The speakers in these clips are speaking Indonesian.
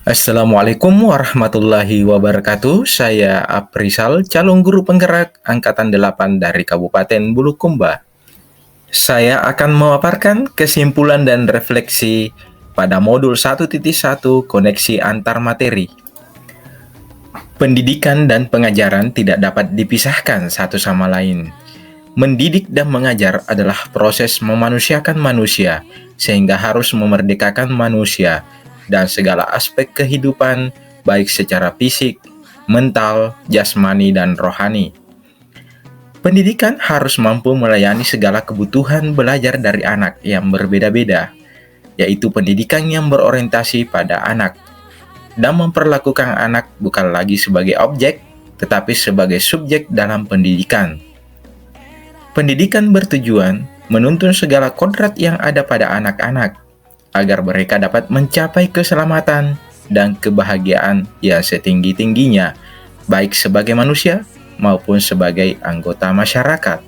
Assalamualaikum warahmatullahi wabarakatuh. Saya Aprisal, calon guru penggerak Angkatan 8 dari Kabupaten Bulukumba. Saya akan memaparkan kesimpulan dan refleksi pada modul 1.1 koneksi antar materi. Pendidikan dan pengajaran tidak dapat dipisahkan satu sama lain. Mendidik dan mengajar adalah proses memanusiakan manusia, sehingga harus memerdekakan manusia dan segala aspek kehidupan, baik secara fisik, mental, jasmani, dan rohani. Pendidikan harus mampu melayani segala kebutuhan belajar dari anak yang berbeda-beda, yaitu pendidikan yang berorientasi pada anak, dan memperlakukan anak bukan lagi sebagai objek, tetapi sebagai subjek dalam pendidikan. Pendidikan bertujuan menuntun segala kodrat yang ada pada anak-anak, agar mereka dapat mencapai keselamatan dan kebahagiaan yang setinggi-tingginya, baik sebagai manusia maupun sebagai anggota masyarakat.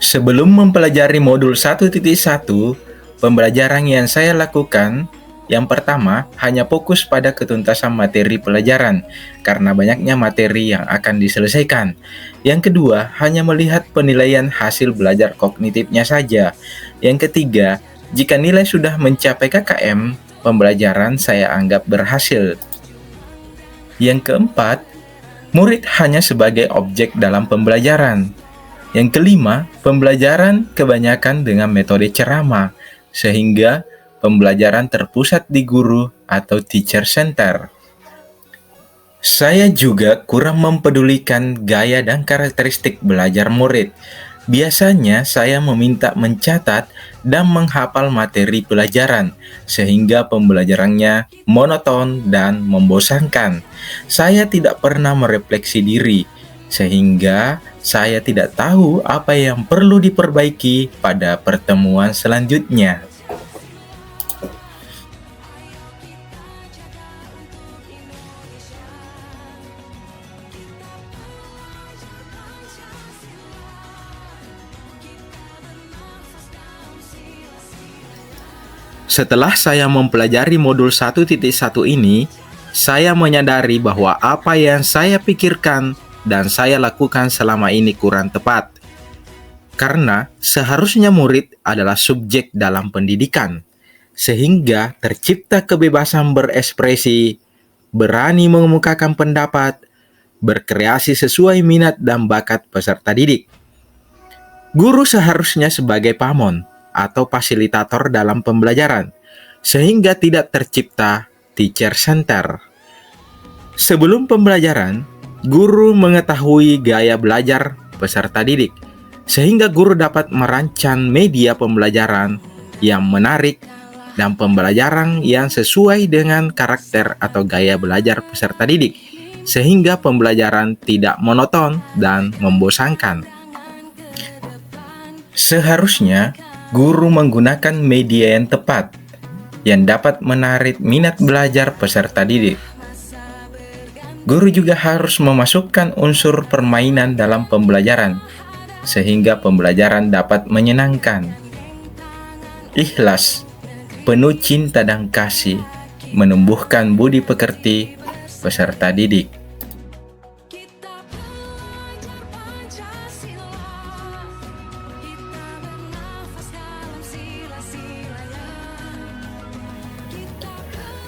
Sebelum mempelajari modul 1.1, pembelajaran yang saya lakukan, yang pertama, hanya fokus pada ketuntasan materi pelajaran, karena banyaknya materi yang akan diselesaikan. Yang kedua, hanya melihat penilaian hasil belajar kognitifnya saja. Yang ketiga, jika nilai sudah mencapai KKM, pembelajaran saya anggap berhasil. Yang keempat, murid hanya sebagai objek dalam pembelajaran. Yang kelima, pembelajaran kebanyakan dengan metode ceramah, sehingga pembelajaran terpusat di guru atau teacher center. Saya juga kurang mempedulikan gaya dan karakteristik belajar murid. Biasanya saya meminta mencatat dan menghafal materi pelajaran, sehingga pembelajarannya monoton dan membosankan. Saya tidak pernah merefleksi diri, sehingga saya tidak tahu apa yang perlu diperbaiki pada pertemuan selanjutnya. Setelah saya mempelajari modul 1.1 ini, saya menyadari bahwa apa yang saya pikirkan dan saya lakukan selama ini kurang tepat. Karena seharusnya murid adalah subjek dalam pendidikan, sehingga tercipta kebebasan berekspresi, berani mengemukakan pendapat, berkreasi sesuai minat dan bakat peserta didik. Guru seharusnya sebagai pamon atau fasilitator dalam pembelajaran, sehingga tidak tercipta teacher center. Sebelum pembelajaran, guru mengetahui gaya belajar peserta didik, sehingga guru dapat merancang media pembelajaran yang menarik dan pembelajaran yang sesuai dengan karakter atau gaya belajar peserta didik, sehingga pembelajaran tidak monoton dan membosankan. Seharusnya, guru menggunakan media yang tepat, yang dapat menarik minat belajar peserta didik. Guru juga harus memasukkan unsur permainan dalam pembelajaran, sehingga pembelajaran dapat menyenangkan. Ikhlas, penuh cinta dan kasih, menumbuhkan budi pekerti peserta didik.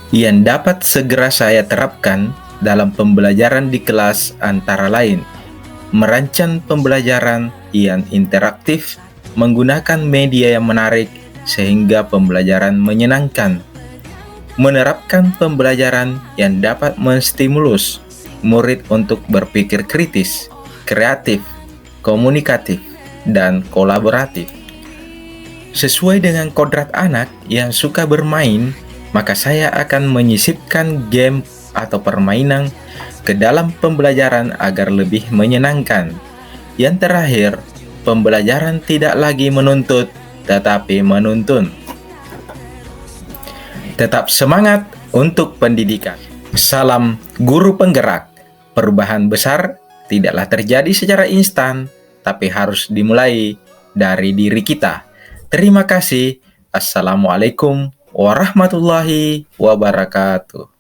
Yang dapat segera saya terapkan dalam pembelajaran di kelas antara lain, merancang pembelajaran yang interaktif, menggunakan media yang menarik sehingga pembelajaran menyenangkan, menerapkan pembelajaran yang dapat menstimulus murid untuk berpikir kritis, kreatif, komunikatif, dan kolaboratif. Sesuai dengan kodrat anak yang suka bermain, maka saya akan menyisipkan game atau permainan ke dalam pembelajaran agar lebih menyenangkan. Yang terakhir, pembelajaran tidak lagi menuntut, tetapi menuntun. Tetap semangat untuk pendidikan. Salam guru penggerak. Perubahan besar tidaklah terjadi secara instan, tapi harus dimulai dari diri kita. Terima kasih. Assalamualaikum warahmatullahi wabarakatuh.